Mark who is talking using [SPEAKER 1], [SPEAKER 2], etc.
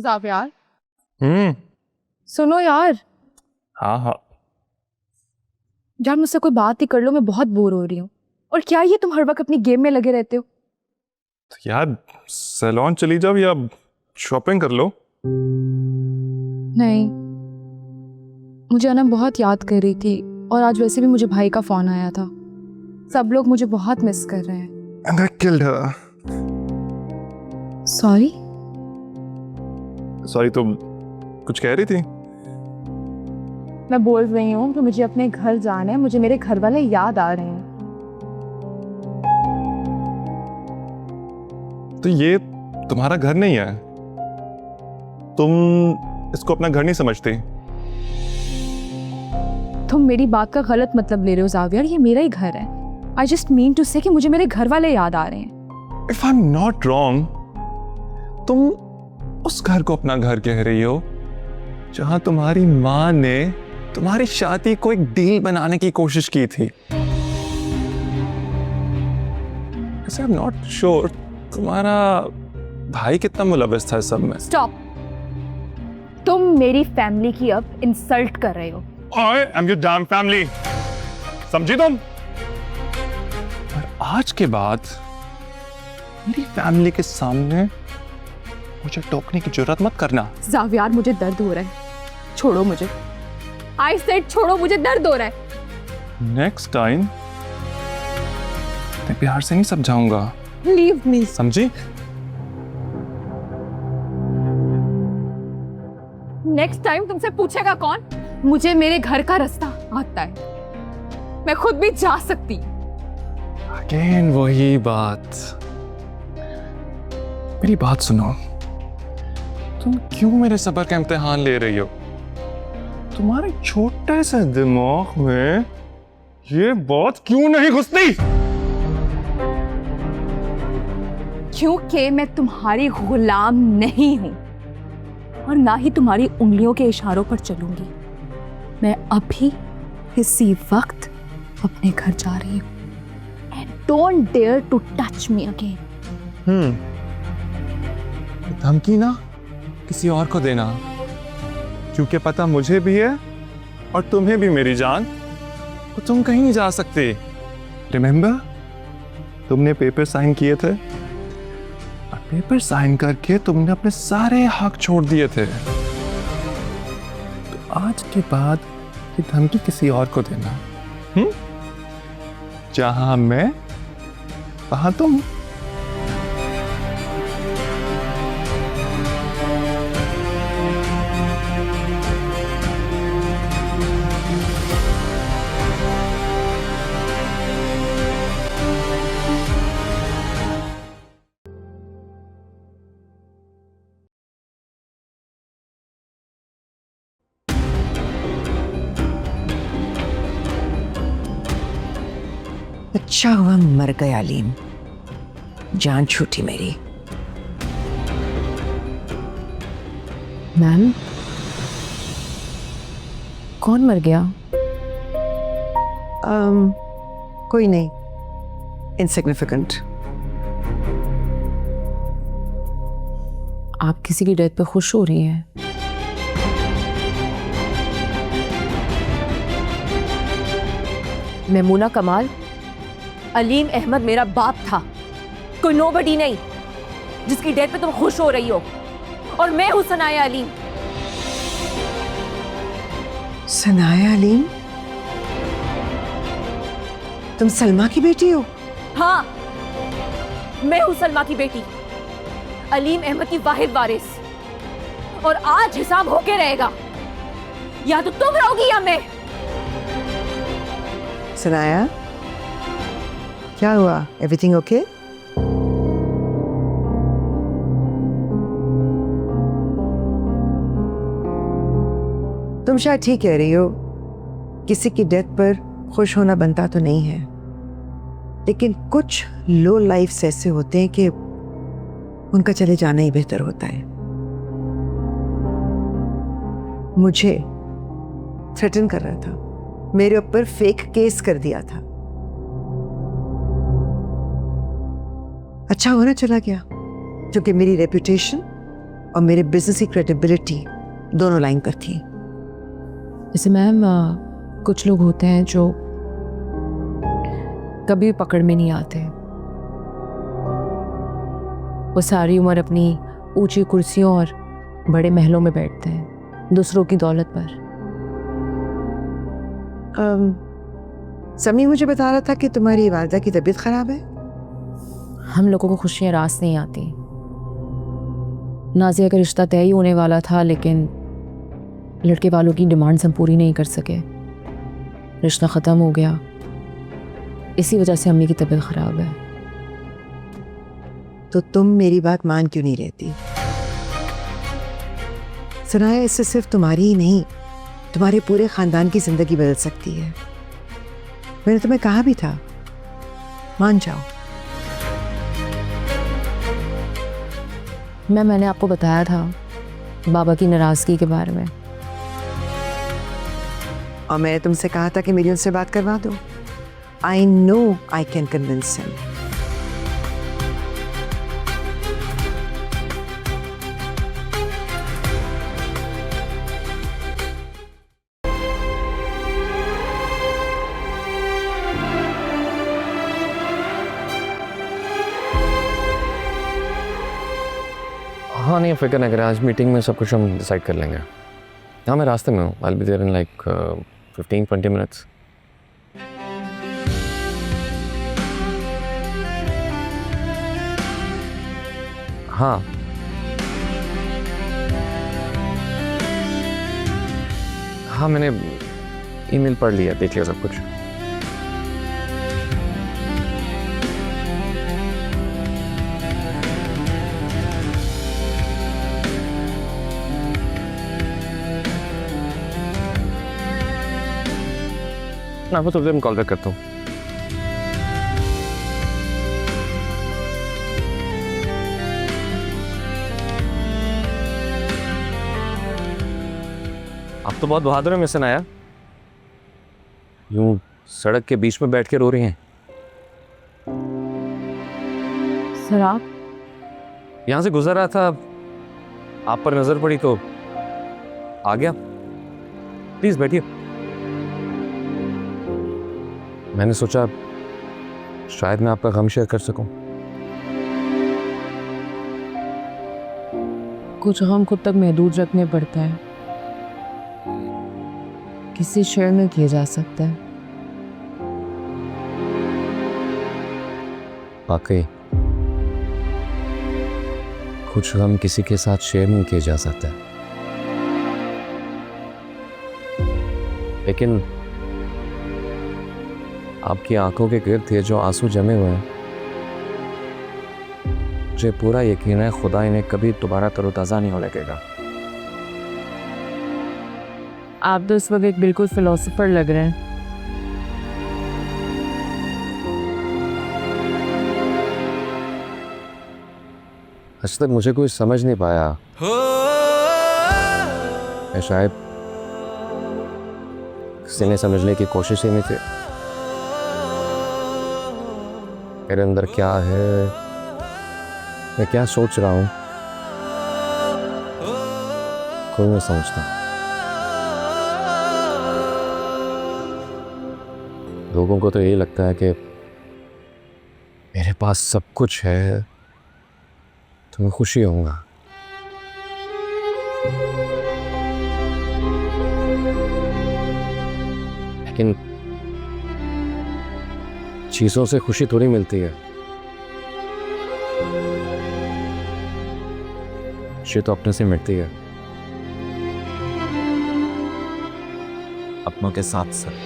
[SPEAKER 1] जावियार
[SPEAKER 2] हम्म।
[SPEAKER 1] सुनो यार।
[SPEAKER 2] हाँ हाँ।
[SPEAKER 1] यार मुझसे कोई बात ही कर लो, मैं बहुत बोर हो रही हूँ। और क्या ये तुम हर वक्त अपनी गेम में लगे रहते हो?
[SPEAKER 2] तो यार सैलून चली जाओ या शॉपिंग कर लो।
[SPEAKER 1] नहीं, मुझे अनम बहुत याद कर रही थी और आज वैसे भी मुझे भाई का फोन आया था। सब लोग मुझे बहुत मिस कर रहे हैं।
[SPEAKER 2] And I killed her.
[SPEAKER 1] Sorry.
[SPEAKER 2] Sorry, तुम कुछ कह रही थी?
[SPEAKER 1] मैं बोल रही हूँ कि मुझे अपने घर जाना है, मुझे मेरे घर वाले याद आ रहे हैं।
[SPEAKER 2] तो ये तुम्हारा घर नहीं है, तुम इसको अपना घर नहीं समझती।
[SPEAKER 1] तुम मेरी बात का गलत मतलब ले रहे हो जावियर, ये मेरा ही घर है। आई जस्ट मीन टू से कि मुझे मेरे घर वाले याद आ रहे हैं।
[SPEAKER 2] If I am not wrong, तुम उस घर को अपना घर कह रही हो जहां तुम्हारी माँ ने तुम्हारी शादी को एक डील बनाने की कोशिश की थी। आई एम नॉट श्योर तुम्हारा भाई कितना मुलव्वस था इस सब में।
[SPEAKER 1] स्टॉप। तुम मेरी फैमिली की अब इंसल्ट कर रहे हो।
[SPEAKER 2] I am your damn family. समझी तुम? और आज के बाद मेरी फैमिली के सामने मुझे टोकने की जरूरत मत करना।
[SPEAKER 1] जावियार मुझे दर्द हो रहा है, छोड़ो मुझे। आई सेड छोड़ो, मुझे दर्द हो रहा है।
[SPEAKER 2] नेक्स्ट टाइम मैं प्यार से नहीं समझाऊंगा।
[SPEAKER 1] Leave me.
[SPEAKER 2] समझी?
[SPEAKER 1] नेक्स्ट टाइम तुमसे पूछेगा कौन? मुझे मेरे घर का रास्ता आता है, मैं खुद भी जा सकती।
[SPEAKER 2] अगेन वही बात। मेरी बात सुनो, तुम क्यों मेरे सब्र का इम्तिहान ले रही हो? तुम्हारे छोटे से दिमाग में ये बात क्यों नहीं घुसती?
[SPEAKER 1] क्योंकि मैं तुम्हारी गुलाम नहीं हूं और ना ही तुम्हारी उंगलियों के इशारों पर चलूंगी। मैं अभी इसी वक्त अपने घर जा रही हूं। And don't dare to touch me again.
[SPEAKER 2] धमकी ना किसी और को देना, क्योंकि पता मुझे भी है और तुम्हें भी मेरी जान, तो तुम कहीं नहीं जा सकते। रिमेंबर, तुमने पेपर साइन किए थे और पेपर साइन करके तुमने अपने सारे हक छोड़ दिए थे। तो आज के बाद ये धमकी किसी और को देना, जहां मैं वहां तुम।
[SPEAKER 3] अच्छा हुआ मर गया अलीम, जान छूटी मेरी।
[SPEAKER 1] मैम, कौन मर गया?
[SPEAKER 3] कोई नहीं, इनसिग्निफिकेंट।
[SPEAKER 1] आप किसी की डेथ पे खुश हो रही हैं?
[SPEAKER 4] मेमूना कमाल, अलीम अहमद मेरा बाप था, कोई नोबडी नहीं जिसकी डेथ पे तुम खुश हो रही हो। और मैं हूं सनाया अलीम।
[SPEAKER 3] सनाया अलीम? तुम सलमा की बेटी हो?
[SPEAKER 4] हाँ, मैं हूं सलमा की बेटी, अलीम अहमद की वाहिद वारिस। और आज हिसाब होके रहेगा, या तो तुम रहोगी या मैं।
[SPEAKER 3] सनाया, क्या हुआ? Everything okay? तुम शायद ठीक कह रही हो, किसी की डेथ पर खुश होना बनता तो नहीं है, लेकिन कुछ लो लाइफ्स ऐसे होते हैं कि उनका चले जाना ही बेहतर होता है। मुझे थ्रेटन कर रहा था, मेरे ऊपर फेक केस कर दिया था। अच्छा होना चला गया, क्योंकि मेरी रेपुटेशन और मेरे बिजनेस की क्रेडिबिलिटी दोनों लाइन पर थी।
[SPEAKER 5] जैसे मैम कुछ लोग होते हैं जो कभी पकड़ में नहीं आते, वो सारी उम्र अपनी ऊंची कुर्सियों और बड़े महलों में बैठते हैं दूसरों की दौलत पर।
[SPEAKER 3] समी मुझे बता रहा था कि तुम्हारी वालदा की तबीयत खराब है।
[SPEAKER 5] हम लोगों को खुशियाँ रास नहीं आती। नाजिया का रिश्ता तय ही होने वाला था, लेकिन लड़के वालों की डिमांड्स हम पूरी नहीं कर सके। रिश्ता ख़त्म हो गया, इसी वजह से अम्मी की तबीयत ख़राब है।
[SPEAKER 3] तो तुम मेरी बात मान क्यों नहीं रहती? सनाया, इससे सिर्फ तुम्हारी ही नहीं, तुम्हारे पूरे खानदान की जिंदगी बदल सकती है। मैंने तुम्हें कहा भी था, मान जाओ।
[SPEAKER 5] मैंने आपको बताया था बाबा की नाराज़गी के बारे में।
[SPEAKER 3] और मैंने तुमसे कहा था कि मेरी उनसे बात करवा दो। I know I can convince him.
[SPEAKER 6] हाँ नहीं, फिक्र नहीं करें, आज मीटिंग में सब कुछ हम डिसाइड कर लेंगे। हाँ मैं रास्ते में हूँ, I will be there in like 15-20 minutes. हाँ हाँ मैंने ईमेल पढ़ लिया, देख लिया सब कुछ। मैं आपको थोड़ी देर में कॉल बैक करता हूँ। आप तो बहुत बहादुर है मिशन आया, यूं सड़क के बीच में बैठ के रो रही हैं।
[SPEAKER 5] सर आप
[SPEAKER 6] यहाँ से गुजर रहा था, आप पर नजर पड़ी तो आ गया। प्लीज बैठिए। मैंने सोचा शायद मैं आपका गम शेयर कर सकूं।
[SPEAKER 5] कुछ गम खुद तक महदूद रखने पड़ता है, किसी शेयर में किया जा सकता है।
[SPEAKER 6] वाकई कुछ गम किसी के साथ शेयर नहीं किया जा सकता, लेकिन आपकी आंखों के गिर्द ये जो आंसू जमे हुए हैं, मुझे पूरा यकीन है खुदा इन्हें कभी दोबारा तरोताज़ा नहीं होने देगा।
[SPEAKER 5] आप तो इस वक्त एक बिल्कुल फिलोसोफर लग रहे हैं।
[SPEAKER 6] आज तक मुझे कोई समझ नहीं पाया। मैं शायद किसी ने समझने की कोशिश ही नहीं थी। मेरे अंदर क्या है, मैं क्या सोच रहा हूं, कोई नहीं समझता। लोगों को तो यही लगता है कि मेरे पास सब कुछ है तो मैं खुशी होऊंगा, लेकिन चीजों से खुशी थोड़ी मिलती है। खुशी तो अपने से मिटती है।
[SPEAKER 2] अपनों के साथ साथ